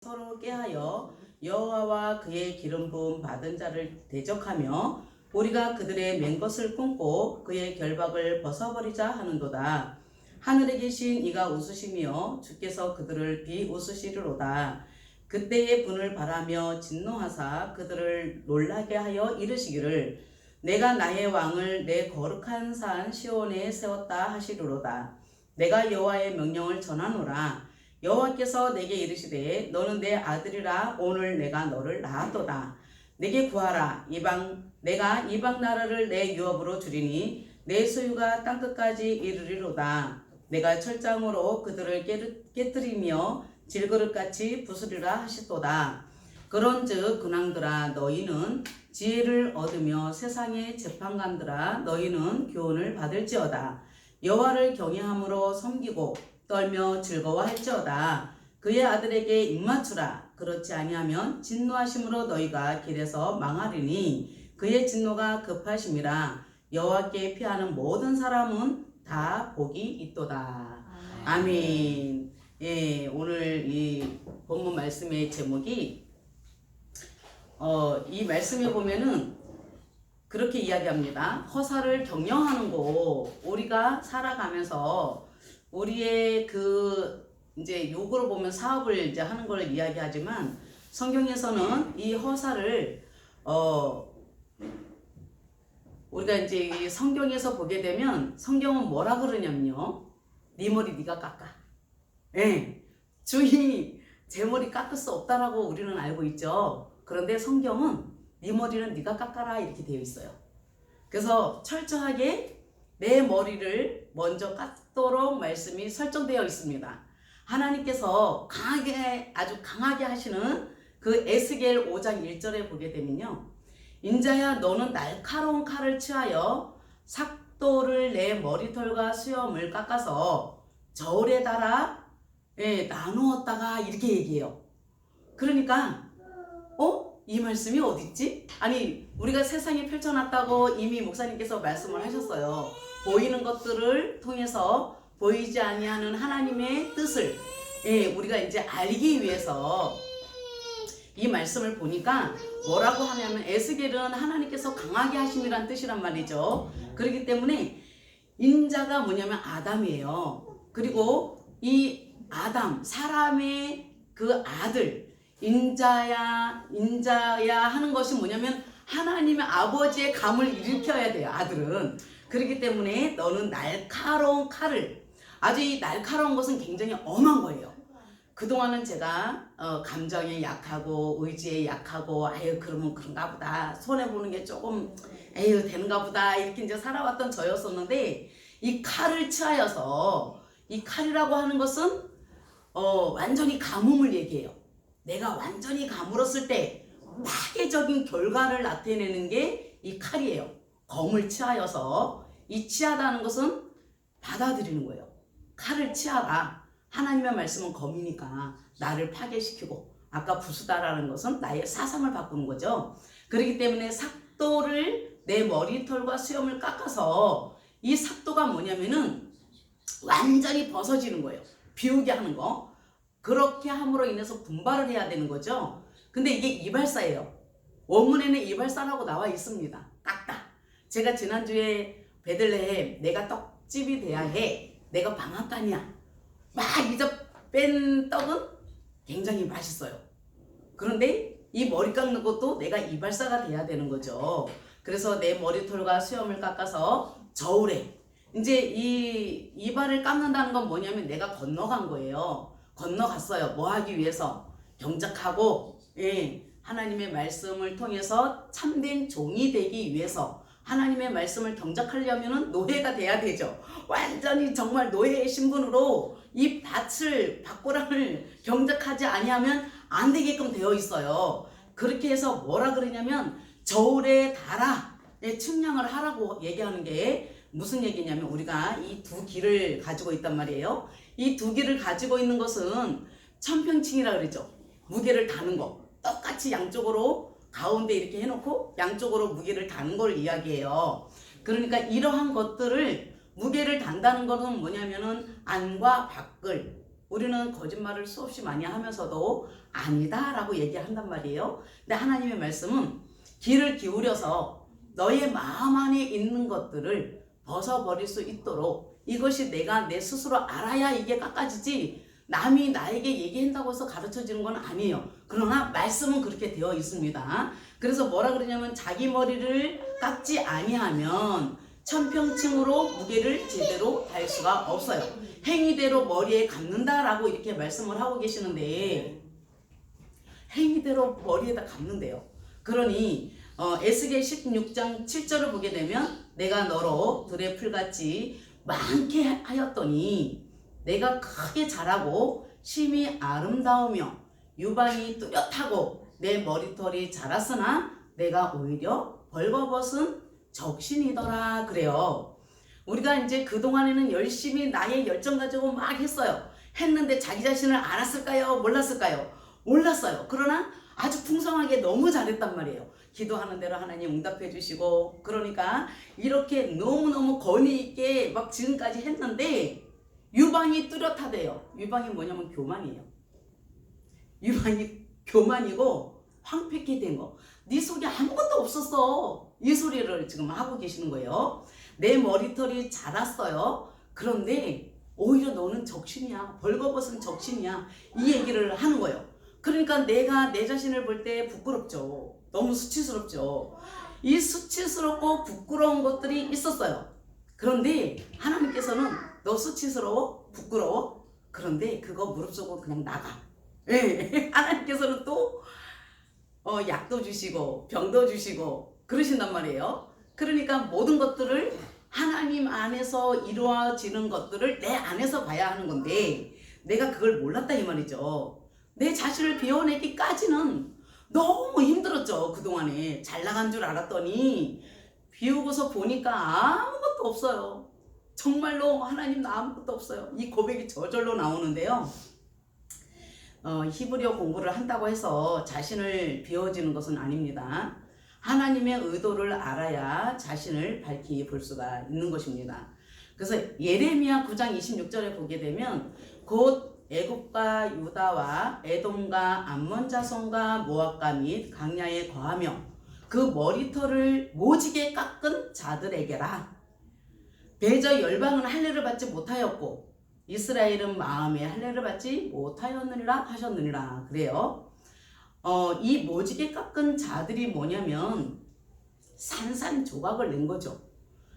서로 꾀하여 여호와와 그의 기름 부음 받은 자를 대적하며 우리가 그들의 맨 것을 끊고 그의 결박을 벗어버리자 하는도다. 하늘에 계신 이가 웃으시며 주께서 그들을 비웃으시리로다. 그때의 분을 바라며 진노하사 그들을 놀라게 하여 이르시기를 내가 나의 왕을 내 거룩한 산 시온에 세웠다 하시리로다. 내가 여호와의 명령을 전하노라. 여호와께서 내게 이르시되 너는 내 아들이라 오늘 내가 너를 낳았도다. 내게 구하라. 내가 이방 나라를 내 유업으로 주리니 내 소유가 땅끝까지 이르리로다. 내가 철장으로 그들을 깨뜨리며 질그릇같이 부수리라 하시도다. 그런즉 근왕들아 너희는 지혜를 얻으며 세상의 재판관들아 너희는 교훈을 받을지어다. 여호와를 경외함으로 섬기고 떨며 즐거워할지어다. 그의 아들에게 입맞추라. 그렇지 아니하면 진노하심으로 너희가 길에서 망하리니 그의 진노가 급하심이라. 여호와께 피하는 모든 사람은 다 복이 있도다. 아멘. 예, 오늘 이 본문 말씀의 제목이 이 말씀에 보면은 그렇게 이야기합니다. 허사를 경영하는 거 우리가 살아가면서 우리의 이제 욕으로 보면 사업을 이제 하는 걸 이야기하지만 성경에서는 이 허사를 우리가 이제 이 성경에서 보게 되면 성경은 뭐라 그러냐면요. 네 머리 네가 깎아. 예. 주인이 제 머리 깎을 수 없다라고 우리는 알고 있죠. 그런데 성경은 네 머리는 네가 깎아라 이렇게 되어 있어요. 그래서 철저하게 내 머리를 먼저 깎도록 말씀이 설정되어 있습니다. 하나님께서 아주 강하게 하시는 그 에스겔 5장 1절에 보게 되면요. 인자야 너는 날카로운 칼을 취하여 삭도를 내 머리털과 수염을 깎아서 저울에 달아 나누었다가 이렇게 얘기해요. 그러니까 이 말씀이 어딨지? 아니 우리가 세상에 펼쳐놨다고 이미 목사님께서 말씀을 하셨어요. 보이는 것들을 통해서 보이지 아니하는 하나님의 뜻을 우리가 이제 알기 위해서 이 말씀을 보니까 뭐라고 하냐면 에스겔은 하나님께서 강하게 하심이란 뜻이란 말이죠. 그렇기 때문에 인자가 뭐냐면 아담이에요. 그리고 이 아담 사람의 그 아들 인자야 하는 것이 뭐냐면 하나님의 아버지의 감을 일으켜야 돼요. 아들은. 그렇기 때문에 너는 날카로운 칼을 아주 이 날카로운 것은 굉장히 엄한 거예요. 그동안은 제가 감정에 약하고 의지에 약하고 그러면 그런가 보다 손해보는 게 조금 되는가 보다 이렇게 이제 살아왔던 저였었는데 이 칼을 취하여서 이 칼이라고 하는 것은 완전히 가뭄을 얘기해요. 내가 완전히 가물었을 때 파괴적인 결과를 나타내는 게 이 칼이에요. 검을 취하여서 이 취하다는 것은 받아들이는 거예요. 칼을 취하라. 하나님의 말씀은 검이니까 나를 파괴시키고 아까 부수다라는 것은 나의 사상을 바꾸는 거죠. 그렇기 때문에 삭도를 내 머리털과 수염을 깎아서 이 삭도가 뭐냐면은 완전히 벗어지는 거예요. 비우게 하는 거. 그렇게 함으로 인해서 분발을 해야 되는 거죠. 근데 이게 이발사예요. 원문에는 이발사라고 나와 있습니다. 깎다. 제가 지난주에 베들레헴 내가 떡집이 돼야 해. 내가 방앗간이야. 막 이제 뺀 떡은 굉장히 맛있어요. 그런데 이 머리 깎는 것도 내가 이발사가 돼야 되는 거죠. 그래서 내 머리털과 수염을 깎아서 저울에 이제 이 이발을 깎는다는 건 뭐냐면 내가 건너간 거예요. 건너갔어요. 뭐 하기 위해서? 경작하고 하나님의 말씀을 통해서 참된 종이 되기 위해서 하나님의 말씀을 경작하려면 노예가 돼야 되죠. 완전히 정말 노예의 신분으로 이 밭고랑을 경작하지 아니하면 안 되게끔 되어 있어요. 그렇게 해서 뭐라 그러냐면 저울에 달아 측량을 하라고 얘기하는 게 무슨 얘기냐면 우리가 이 두 길을 가지고 있단 말이에요. 이 두 길을 가지고 있는 것은 천평칭이라 그러죠. 무게를 다는 거. 똑같이 양쪽으로 가운데 이렇게 해놓고 양쪽으로 무게를 다는 걸 이야기해요. 그러니까 이러한 것들을 무게를 단다는 것은 뭐냐면은 안과 밖을 우리는 거짓말을 수없이 많이 하면서도 아니다라고 얘기한단 말이에요. 근데 하나님의 말씀은 귀를 기울여서 너의 마음 안에 있는 것들을 벗어버릴 수 있도록 이것이 내가 내 스스로 알아야 이게 깎아지지 남이 나에게 얘기한다고 해서 가르쳐지는 건 아니에요. 그러나 말씀은 그렇게 되어 있습니다. 그래서 뭐라 그러냐면 자기 머리를 깎지 아니하면 천평층으로 무게를 제대로 달 수가 없어요. 행위대로 머리에 감는다라고 이렇게 말씀을 하고 계시는데 행위대로 머리에다 감는데요. 그러니 에스겔 16장 7절을 보게 되면 내가 너로 들의 풀같이 많게 하였더니 내가 크게 자라고 심히 아름다우며 유방이 뚜렷하고 내 머리털이 자랐으나 내가 오히려 벌거벗은 적신이더라 그래요. 우리가 이제 그동안에는 열심히 나의 열정 가지고 막 했어요. 했는데 자기 자신을 알았을까요? 몰랐을까요? 몰랐어요. 그러나 아주 풍성하게 너무 잘했단 말이에요. 기도하는 대로 하나님 응답해 주시고 그러니까 이렇게 너무너무 권위 있게 막 지금까지 했는데 유방이 뚜렷하대요. 유방이 뭐냐면 교만이에요. 유방이 교만이고 황폐케 된 거. 네 속에 아무것도 없었어. 이 소리를 지금 하고 계시는 거예요. 내 머리털이 자랐어요. 그런데 오히려 너는 적신이야. 벌거벗은 적신이야. 이 얘기를 하는 거예요. 그러니까 내가 내 자신을 볼 때 부끄럽죠. 너무 수치스럽죠. 이 수치스럽고 부끄러운 것들이 있었어요. 그런데 하나님께서는 너 수치스러워? 부끄러워? 그런데 그거 무릅쓰고 그냥 나가. 예. 하나님께서는 또 약도 주시고 병도 주시고 그러신단 말이에요. 그러니까 모든 것들을 하나님 안에서 이루어지는 것들을 내 안에서 봐야 하는 건데 내가 그걸 몰랐다 이 말이죠. 내 자신을 비워내기까지는 너무 힘들었죠. 그동안에 잘 나간 줄 알았더니 비우고서 보니까 아무것도 없어요. 정말로 하나님 나 아무것도 없어요. 이 고백이 저절로 나오는데요. 히브리어 공부를 한다고 해서 자신을 비워지는 것은 아닙니다. 하나님의 의도를 알아야 자신을 밝히 볼 수가 있는 것입니다. 그래서 예레미야 9장 26절에 보게 되면 곧 애굽과 유다와 에돔과 암몬 자손과 모압과 및 강야에 거하며 그 머리털을 모지게 깎은 자들에게라. 배저 열방은 할례를 받지 못하였고 이스라엘은 마음에 할례를 받지 못하였느니라 하셨느니라. 그래요. 이 모지게 깎은 자들이 뭐냐면 산산조각을 낸 거죠.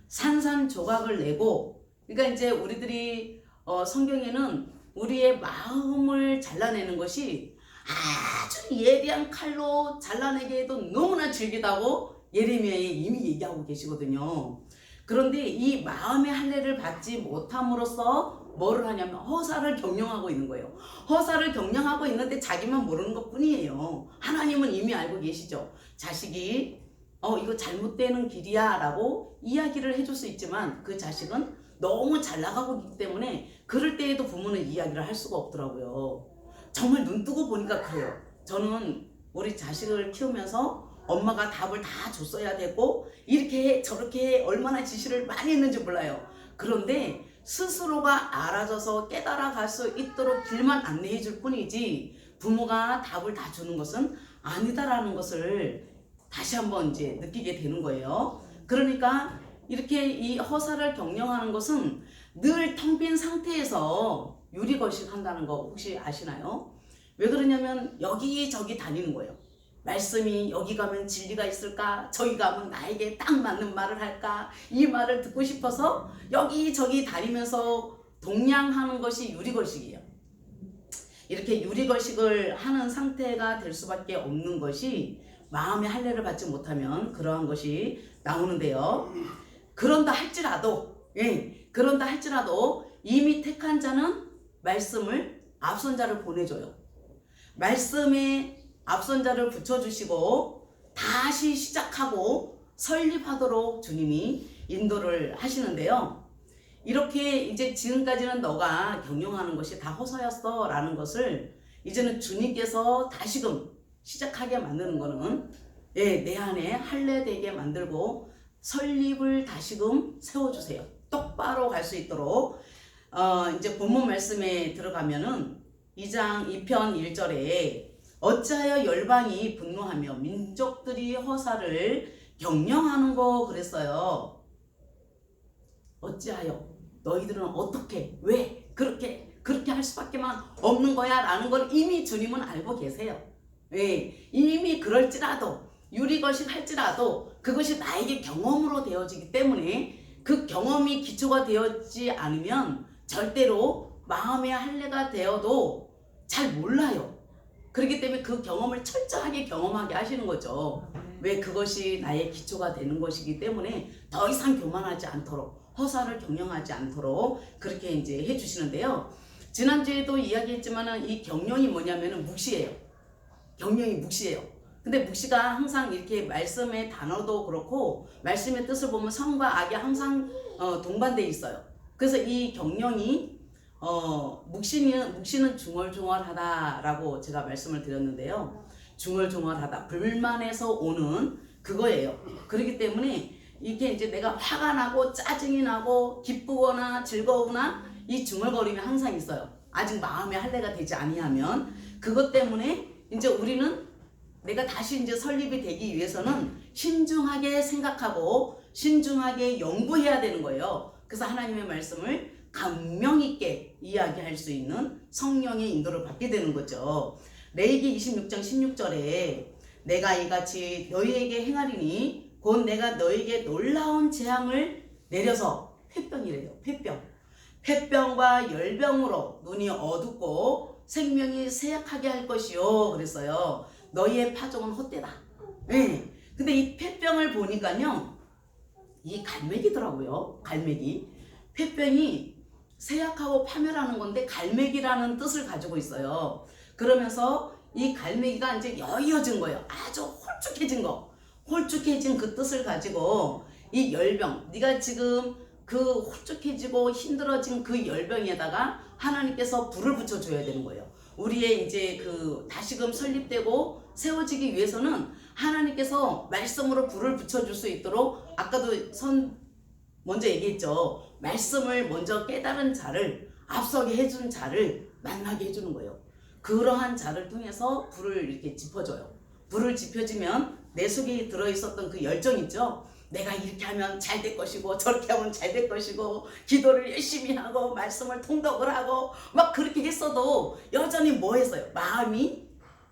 산산조각을 내고 그러니까 이제 우리들이 성경에는 우리의 마음을 잘라내는 것이 아주 예리한 칼로 잘라내게 해도 너무나 질기다고 예레미야에 이미 얘기하고 계시거든요. 그런데 이 마음의 할례를 받지 못함으로써 뭐를 하냐면 허사를 경영하고 있는 거예요. 허사를 경영하고 있는데 자기만 모르는 것 뿐이에요. 하나님은 이미 알고 계시죠. 자식이 이거 잘못되는 길이야 라고 이야기를 해줄 수 있지만 그 자식은 너무 잘 나가고 있기 때문에 그럴 때에도 부모는 이야기를 할 수가 없더라고요. 정말 눈 뜨고 보니까 그래요. 저는 우리 자식을 키우면서 엄마가 답을 다 줬어야 되고 이렇게 저렇게 얼마나 지시를 많이 했는지 몰라요. 그런데 스스로가 알아져서 깨달아갈 수 있도록 길만 안내해 줄 뿐이지 부모가 답을 다 주는 것은 아니다라는 것을 다시 한번 이제 느끼게 되는 거예요. 그러니까 이렇게 이 허사를 경영하는 것은 늘 텅 빈 상태에서 유리거식 한다는 거 혹시 아시나요? 왜 그러냐면 여기저기 다니는 거예요. 말씀이 여기 가면 진리가 있을까? 저기 가면 나에게 딱 맞는 말을 할까? 이 말을 듣고 싶어서 여기저기 다니면서 동냥하는 것이 유리거식이에요. 이렇게 유리거식을 하는 상태가 될 수밖에 없는 것이 마음의 할례를 받지 못하면 그러한 것이 나오는데요. 그런다 할지라도 이미 택한 자는 말씀을 앞선 자를 보내줘요. 말씀에 앞선 자를 붙여주시고 다시 시작하고 설립하도록 주님이 인도를 하시는데요. 이렇게 이제 지금까지는 너가 경영하는 것이 다 허사였어 라는 것을 이제는 주님께서 다시금 시작하게 만드는 거는 내 안에 할례되게 만들고 설립을 다시금 세워주세요. 똑바로 갈 수 있도록 이제 본문 말씀에 들어가면은 2장 2편 1절에 어찌하여 열방이 분노하며 민족들이 허사를 경영하는 거 그랬어요. 어찌하여 너희들은 어떻게 왜 그렇게 할 수밖에만 없는 거야 라는 걸 이미 주님은 알고 계세요. 예, 이미 그럴지라도 유리거식 할지라도 그것이 나에게 경험으로 되어지기 때문에 그 경험이 기초가 되어지지 않으면 절대로 마음의 할례가 되어도 잘 몰라요. 그렇기 때문에 그 경험을 철저하게 경험하게 하시는 거죠. 왜? 그것이 나의 기초가 되는 것이기 때문에 더 이상 교만하지 않도록 허사를 경영하지 않도록 그렇게 이제 해주시는데요. 지난주에도 이야기했지만은 이 경영이 뭐냐면은 묵시예요. 경영이 묵시예요. 근데 묵시가 항상 이렇게 말씀의 단어도 그렇고 말씀의 뜻을 보면 선과 악이 항상 동반되어 있어요. 그래서 이 경영이 묵시는 중얼중얼하다라고 제가 말씀을 드렸는데요. 중얼중얼하다, 불만에서 오는 그거예요. 그렇기 때문에 이게 이제 내가 화가 나고 짜증이 나고 기쁘거나 즐거우나 이 중얼거림이 항상 있어요. 아직 마음의 할례가 되지 아니하면 그것 때문에 이제 우리는 내가 다시 이제 설립이 되기 위해서는 신중하게 생각하고 신중하게 연구해야 되는 거예요. 그래서 하나님의 말씀을 감명 있게 이야기할 수 있는 성령의 인도를 받게 되는 거죠. 레위기 26장 16절에 내가 이같이 너희에게 행하리니 곧 내가 너희에게 놀라운 재앙을 내려서 폐병이래요. 폐병과 열병으로 눈이 어둡고 생명이 쇠약하게 할 것이요 그랬어요. 너희의 파종은 헛되다. 네. 근데 이 폐병을 보니까요, 이 갈매기더라고요. 갈매기. 폐병이 쇠약하고 파멸하는 건데 갈매기라는 뜻을 가지고 있어요. 그러면서 이 갈매기가 이제 여의어진 거예요. 아주 홀쭉해진 그 뜻을 가지고 이 열병, 네가 지금 그 홀쭉해지고 힘들어진 그 열병에다가 하나님께서 불을 붙여줘야 되는 거예요. 우리의 이제 그 다시금 설립되고 세워지기 위해서는 하나님께서 말씀으로 불을 붙여줄 수 있도록 아까도 먼저 얘기했죠. 말씀을 먼저 깨달은 자를 앞서게 해준 자를 만나게 해주는 거예요. 그러한 자를 통해서 불을 이렇게 짚어줘요. 불을 짚어주면 내 속에 들어있었던 그 열정 있죠. 내가 이렇게 하면 잘 될 것이고 저렇게 하면 잘 될 것이고 기도를 열심히 하고 말씀을 통독을 하고 막 그렇게 했어도 여전히 뭐 했어요? 마음이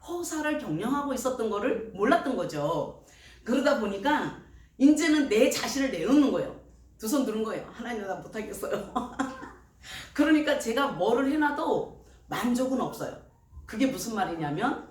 허사를 경영하고 있었던 거를 몰랐던 거죠. 그러다 보니까 이제는 내 자신을 내놓는 거예요. 두 손 드는 거예요. 하나님 나 못하겠어요. 그러니까 제가 뭐를 해놔도 만족은 없어요. 그게 무슨 말이냐면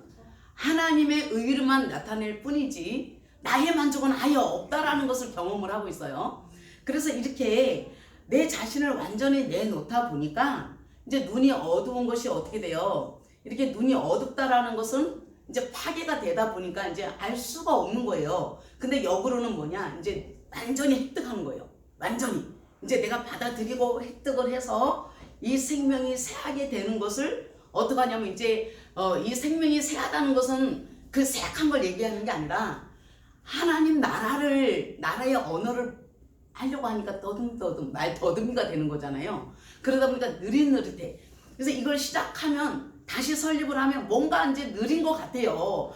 하나님의 의를만 나타낼 뿐이지 나의 만족은 아예 없다라는 것을 경험을 하고 있어요. 그래서 이렇게 내 자신을 완전히 내놓다 보니까 이제 눈이 어두운 것이 어떻게 돼요? 이렇게 눈이 어둡다라는 것은 이제 파괴가 되다 보니까 이제 알 수가 없는 거예요. 근데 역으로는 뭐냐? 이제 완전히 획득하는 거예요. 완전히. 이제 내가 받아들이고 획득을 해서 이 생명이 새하게 되는 것을 어떻게 하냐면 이제 이 생명이 새하다는 것은 그 새약한 걸 얘기하는 게 아니라 하나님 나라의 언어를 하려고 하니까 말 더듬이가 되는 거잖아요. 그러다 보니까 느릿느릿해. 그래서 이걸 시작하면 다시 설립을 하면 뭔가 이제 느린 것 같아요.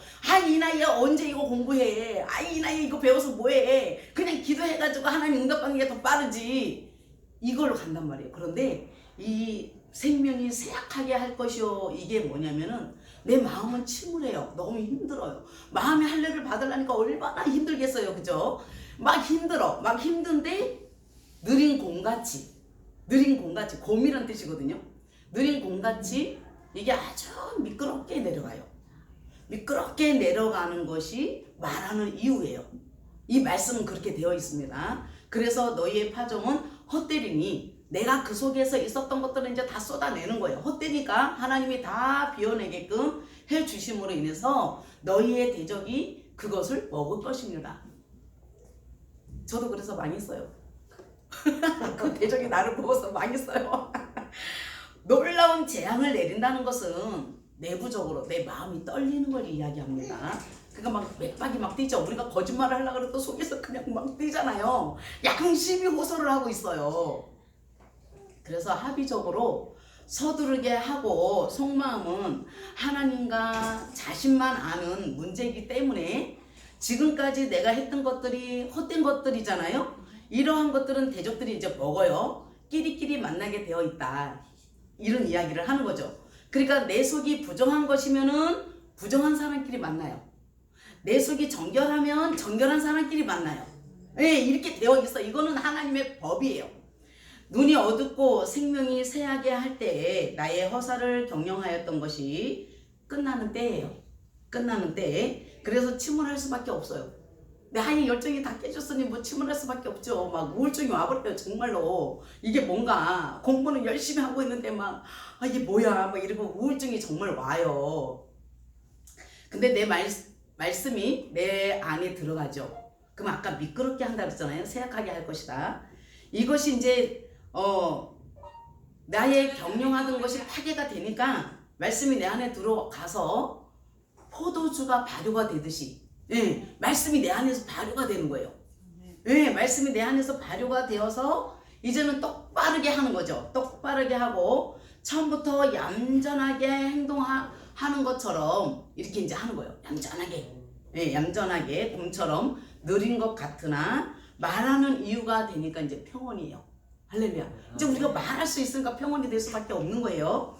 이 나이에 언제 이거 공부해. 이 나이에 이거 배워서 뭐해. 그냥 기도해가지고 하나님 응답받는 게 더 빠르지. 이걸로 간단 말이에요. 그런데 이 생명이 쇠약하게 할 것이요. 이게 뭐냐면은 내 마음은 침울해요. 너무 힘들어요. 마음의 할례를 받으려니까 얼마나 힘들겠어요. 그죠? 막 힘들어. 막 힘든데 느린 공같이 곰이란 뜻이거든요. 느린 공같이 이게 아주 미끄럽게 내려가요. 미끄럽게 내려가는 것이 말하는 이유예요. 이 말씀은 그렇게 되어 있습니다. 그래서 너희의 파종은 헛되리니 내가 그 속에서 있었던 것들을 이제 다 쏟아내는 거예요. 헛되니까 하나님이 다 비워내게끔 해주심으로 인해서 너희의 대적이 그것을 먹을 것입니다. 저도 그래서 망했어요. 그 대적이 나를 보고서 망했어요. 놀라운 재앙을 내린다는 것은 내부적으로 내 마음이 떨리는 걸 이야기합니다. 그러니까 막 맥박이 막 뛰죠. 우리가 거짓말을 하려고 해도 속에서 그냥 막 뛰잖아요. 양심이 호소를 하고 있어요. 그래서 합의적으로 서두르게 하고 속마음은 하나님과 자신만 아는 문제이기 때문에 지금까지 내가 했던 것들이 헛된 것들이잖아요. 이러한 것들은 대적들이 이제 먹어요. 끼리끼리 만나게 되어 있다. 이런 이야기를 하는 거죠. 그러니까 내 속이 부정한 것이면은 부정한 사람끼리 만나요. 내 속이 정결하면 정결한 사람끼리 만나요. 예, 이렇게 되어 있어. 이거는 하나님의 법이에요. 눈이 어둡고 생명이 새하게 할 때에 나의 허사를 경영하였던 것이 끝나는 때예요. 끝나는 때에. 그래서 침울할 수밖에 없어요. 내 하이 열정이 다 깨졌으니 뭐 침울할 수밖에 없죠. 막 우울증이 와버려요. 정말로. 이게 뭔가 공부는 열심히 하고 있는데 막 이게 뭐야 막 이러고 우울증이 정말 와요. 근데 내 말씀이 내 안에 들어가죠. 그럼 아까 미끄럽게 한다 그랬잖아요. 세약하게 할 것이다. 이것이 이제 나의 경영하던 것이 파괴가 되니까 말씀이 내 안에 들어가서 포도주가 발효가 되듯이 예, 말씀이 내 안에서 발효가 되는 거예요. 예, 말씀이 내 안에서 발효가 되어서 이제는 똑바르게 하는 거죠. 똑바르게 하고 처음부터 얌전하게 행동하는 것처럼 이렇게 이제 하는 거예요. 얌전하게. 예, 얌전하게 곰처럼 느린 것 같으나 말하는 이유가 되니까 이제 평온이에요. 할렐루야. 이제 우리가 말할 수 있으니까 평온이 될 수밖에 없는 거예요.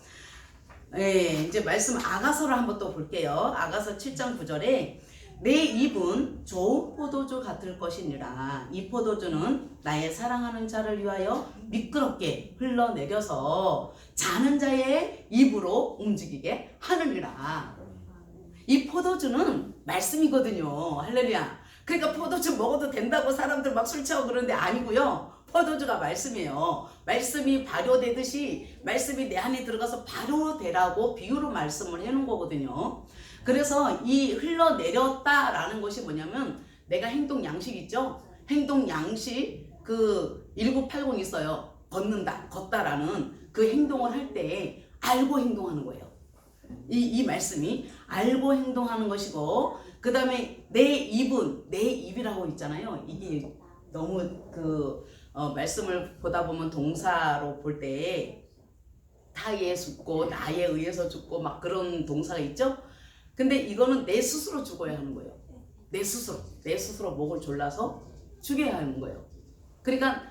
예, 이제 말씀 아가서를 한번 또 볼게요. 아가서 7장 9절에 내 입은 좋은 포도주 같을 것이니라. 이 포도주는 나의 사랑하는 자를 위하여 미끄럽게 흘러내려서 자는 자의 입으로 움직이게 하느니라. 이 포도주는 말씀이거든요. 할렐루야. 그러니까 포도주 먹어도 된다고 사람들 막 술 취하고 그러는데 아니고요. 포도주가 말씀이에요. 말씀이 발효되듯이 말씀이 내 안에 들어가서 발효되라고 비유로 말씀을 해놓은 거거든요. 그래서 이 흘러내렸다라는 것이 뭐냐면 내가 행동 양식 있죠? 행동 양식 그 1980 있어요. 걷는다, 걷다라는 그 행동을 할 때 알고 행동하는 거예요. 이 말씀이 알고 행동하는 것이고 그 다음에 내 입은 내 입이라고 있잖아요. 이게 너무 말씀을 보다 보면 동사로 볼 때 타에 죽고 나에 의해서 죽고 막 그런 동사가 있죠. 근데 이거는 내 스스로 죽어야 하는 거예요. 내 스스로 목을 졸라서 죽여야 하는 거예요. 그러니까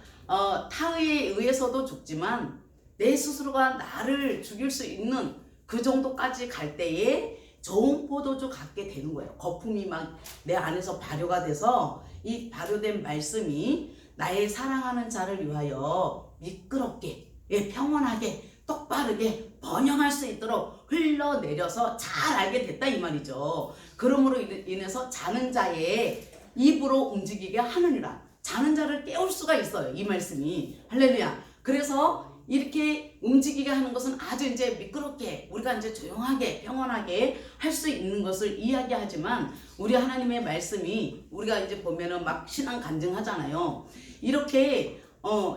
타에 의해서도 죽지만 내 스스로가 나를 죽일 수 있는 그 정도까지 갈 때에 좋은 포도주 갖게 되는 거예요. 거품이 막 내 안에서 발효가 돼서 이 발효된 말씀이 나의 사랑하는 자를 위하여 미끄럽게 평온하게 똑바르게 번영할 수 있도록 흘러내려서 잘 알게 됐다 이 말이죠. 그러므로 인해서 자는 자의 입으로 움직이게 하느니라. 자는 자를 깨울 수가 있어요. 이 말씀이. 할렐루야. 그래서 이렇게 움직이게 하는 것은 아주 이제 미끄럽게 우리가 이제 조용하게 평온하게 할 수 있는 것을 이야기하지만 우리 하나님의 말씀이 우리가 이제 보면은 막 신앙 간증하잖아요. 이렇게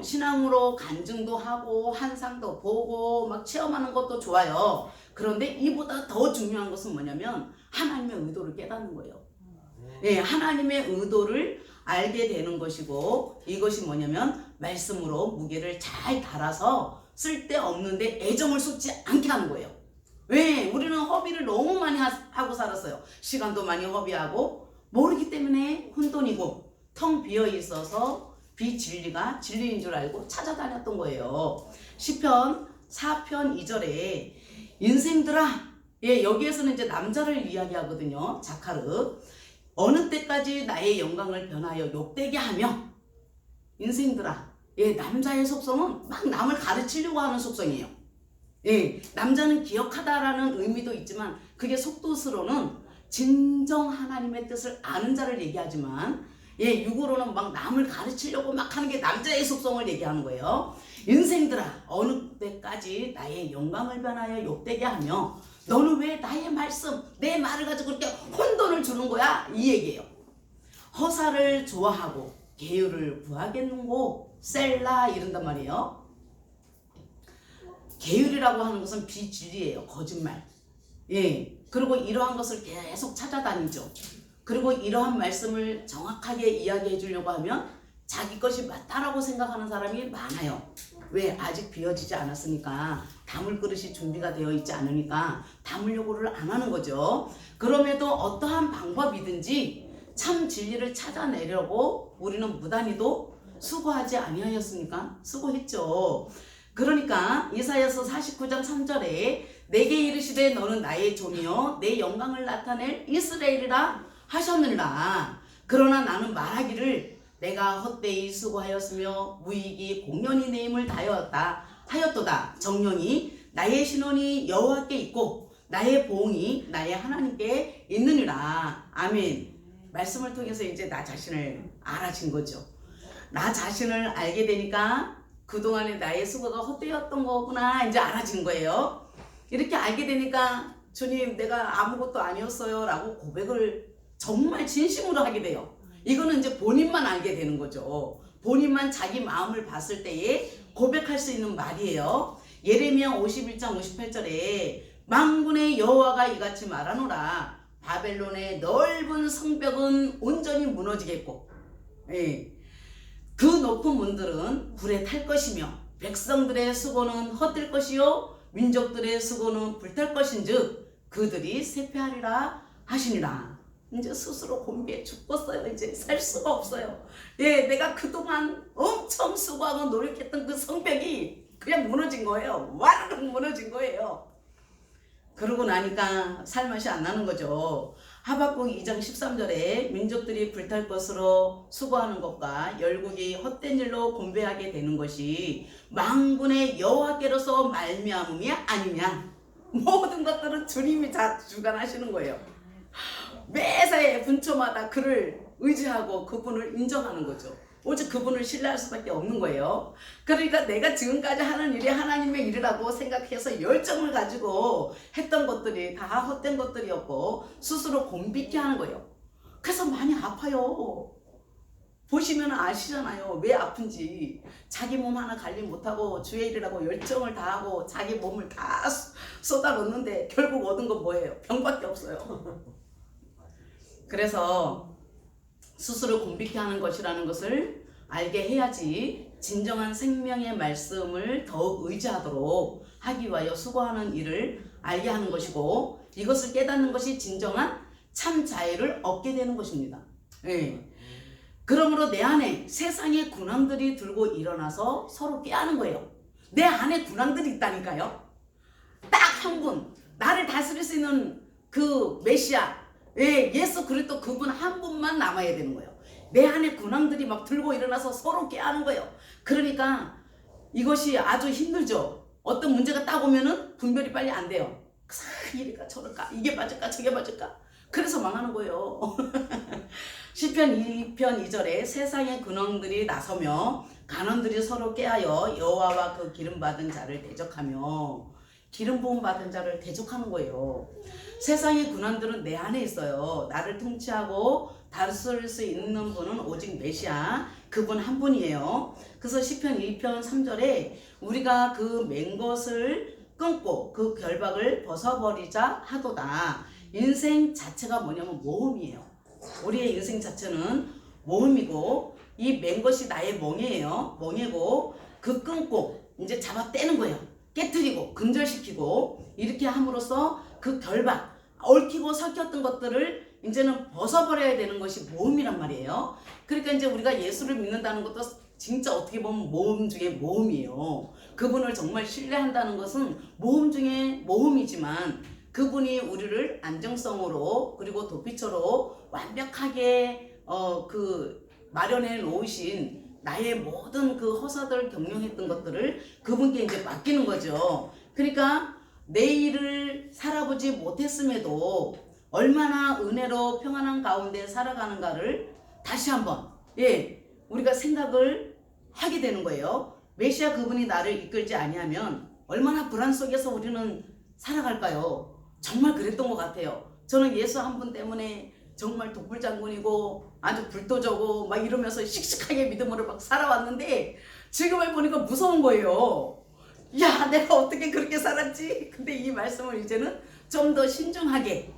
신앙으로 간증도 하고 환상도 보고 막 체험하는 것도 좋아요. 그런데 이보다 더 중요한 것은 뭐냐면 하나님의 의도를 깨닫는 거예요. 예, 하나님의 의도를 알게 되는 것이고 이것이 뭐냐면 말씀으로 무게를 잘 달아서 쓸데없는데 애정을 쏟지 않게 하는 거예요. 왜? 우리는 허비를 너무 많이 하고 살았어요. 시간도 많이 허비하고 모르기 때문에 혼돈이고 텅 비어 있어서 비진리가 진리인 줄 알고 찾아다녔던 거예요. 시편 4편 2절에 인생들아, 예, 여기에서는 이제 남자를 이야기하거든요. 자카르. 어느 때까지 나의 영광을 변하여 욕되게 하며 인생들아, 예, 남자의 속성은 막 남을 가르치려고 하는 속성이에요. 예, 남자는 기억하다라는 의미도 있지만 그게 속뜻으로는 진정 하나님의 뜻을 아는 자를 얘기하지만 예, 육으로는 막 남을 가르치려고 막 하는 게 남자의 속성을 얘기하는 거예요. 인생들아, 어느 때까지 나의 영광을 변하여 욕되게 하며 너는 왜 나의 말씀, 내 말을 가지고 그렇게 혼돈을 주는 거야? 이 얘기예요. 허사를 좋아하고 계율을 구하겠는고 셀라 이런단 말이에요. 계율이라고 하는 것은 비진리예요. 거짓말. 예. 그리고 이러한 것을 계속 찾아다니죠. 그리고 이러한 말씀을 정확하게 이야기해 주려고 하면 자기 것이 맞다라고 생각하는 사람이 많아요. 왜? 아직 비워지지 않았으니까, 담을 그릇이 준비가 되어 있지 않으니까 담으려고를 안 하는 거죠. 그럼에도 어떠한 방법이든지 참 진리를 찾아내려고 우리는 무단히도 수고하지 아니하였습니까? 수고했죠. 그러니까 이사야서 49장 3절에 내게 이르시되 너는 나의 종이요 내 영광을 나타낼 이스라엘이라 하셨느니라. 그러나 나는 말하기를 내가 헛되이 수고하였으며 무익이 공연히 내 힘을 하였도다. 정령이 나의 신원이 여호와께 있고 나의 보응이 나의 하나님께 있느니라. 아멘. 말씀을 통해서 이제 나 자신을 알아진 거죠. 나 자신을 알게 되니까 그동안에 나의 수고가 헛되었던 거구나 이제 알아진 거예요. 이렇게 알게 되니까 주님 내가 아무것도 아니었어요 라고 고백을 정말 진심으로 하게 돼요. 이거는 이제 본인만 알게 되는 거죠. 본인만 자기 마음을 봤을 때에 고백할 수 있는 말이에요. 예레미야 51장 58절에 만군의 여호와가 이같이 말하노라. 바벨론의 넓은 성벽은 온전히 무너지겠고 그 높은 문들은 불에 탈 것이며 백성들의 수고는 헛될 것이요 민족들의 수고는 불탈 것인즉 그들이 쇠퇴하리라 하시니라. 이제 스스로 곤비해 죽겠어요. 이제 살 수가 없어요. 내가 그동안 엄청 수고하고 노력했던 그 성벽이 그냥 무너진 거예요. 와르르 무너진 거예요. 그러고 나니까 살맛이 안 나는 거죠. 하박국 2장 13절에 민족들이 불탈 것으로 수고하는 것과 열국이 헛된 일로 곤배하게 되는 것이 만군의 여호와께로서 말미암음이 아니냐. 모든 것들은 주님이 다 주관하시는 거예요. 매사에 분초마다 그를 의지하고 그분을 인정하는 거죠. 오직 그분을 신뢰할 수밖에 없는 거예요. 그러니까 내가 지금까지 하는 일이 하나님의 일이라고 생각해서 열정을 가지고 했던 것들이 다 헛된 것들이었고 스스로 곤비케 하는 거예요. 그래서 많이 아파요. 보시면 아시잖아요. 왜 아픈지. 자기 몸 하나 관리 못하고 주의 일이라고 열정을 다하고 자기 몸을 다 쏟아놓는데 결국 얻은 건 뭐예요? 병밖에 없어요. 그래서 스스로 곤비케 하는 것이라는 것을 알게 해야지 진정한 생명의 말씀을 더욱 의지하도록 하기 위하여 수고하는 일을 알게 하는 것이고 이것을 깨닫는 것이 진정한 참 자유를 얻게 되는 것입니다. 그러므로 내 안에 세상의 군왕들이 들고 일어나서 서로 깨하는 거예요. 내 안에 군왕들이 있다니까요. 딱 한 분, 나를 다스릴 수 있는 그 메시아 예수 그리스도 그분 한 분만 남아야 되는 거예요. 내 안에 군왕들이 막 들고 일어나서 서로 깨하는 거예요. 그러니까 이것이 아주 힘들죠. 어떤 문제가 딱 오면은 분별이 빨리 안 돼요. 이럴까 저럴까 이게 맞을까 저게 맞을까 그래서 망하는 거예요. 시편 2편 2절에 세상의 근원들이 나서며 간원들이 서로 깨하여 여호와와 그 기름 받은 자를 대적하며 기름 부음 받은 자를 대적하는 거예요. 세상의 근원들은 내 안에 있어요. 나를 통치하고 다스릴 수 있는 분은 오직 메시아 그분 한 분이에요. 그래서 시편 2편 3절에 우리가 그 맨 것을 끊고 그 결박을 벗어버리자 하도다. 인생 자체가 뭐냐면 모험이에요. 우리의 인생 자체는 모험이고 이 맨 것이 나의 멍에예요. 멍에고 그 끊고 이제 잡아 떼는 거예요. 깨트리고 근절시키고 이렇게 함으로써 그 결박 얽히고 섞였던 것들을 이제는 벗어버려야 되는 것이 모험이란 말이에요. 그러니까 이제 우리가 예수를 믿는다는 것도 진짜 어떻게 보면 모험 중에 모험이에요. 그분을 정말 신뢰한다는 것은 모험 중에 모험이지만 그분이 우리를 안정성으로 그리고 도피처로 완벽하게 마련해 놓으신 나의 모든 그 허사들 경영했던 것들을 그분께 이제 맡기는 거죠. 그러니까 내일을 살아보지 못했음에도 얼마나 은혜로 평안한 가운데 살아가는가를 다시 한번 우리가 생각을 하게 되는 거예요. 메시아 그분이 나를 이끌지 아니하면 얼마나 불안 속에서 우리는 살아갈까요? 정말 그랬던 것 같아요. 저는 예수 한 분 때문에 정말 독불장군이고 아주 불도저고 막 이러면서 씩씩하게 믿음으로 막 살아왔는데 지금을 보니까 무서운 거예요. 야, 내가 어떻게 그렇게 살았지? 근데 이 말씀을 이제는 좀 더 신중하게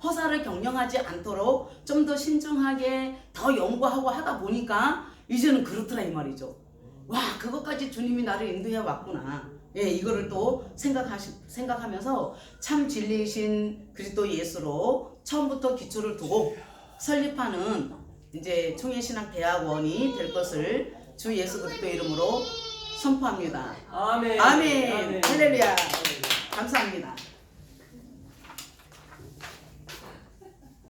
허사를 경영하지 않도록 좀 더 신중하게 더 연구하고 하다 보니까 이제는 그렇더라 이 말이죠. 와 그것까지 주님이 나를 인도해 왔구나. 예, 이거를 또 생각하면서 참 진리이신 그리스도 예수로 처음부터 기초를 두고 설립하는 이제 총회신학대학원이 될 것을 주 예수 그리스도 이름으로 선포합니다. 아멘. 아멘. 할렐루야. 감사합니다.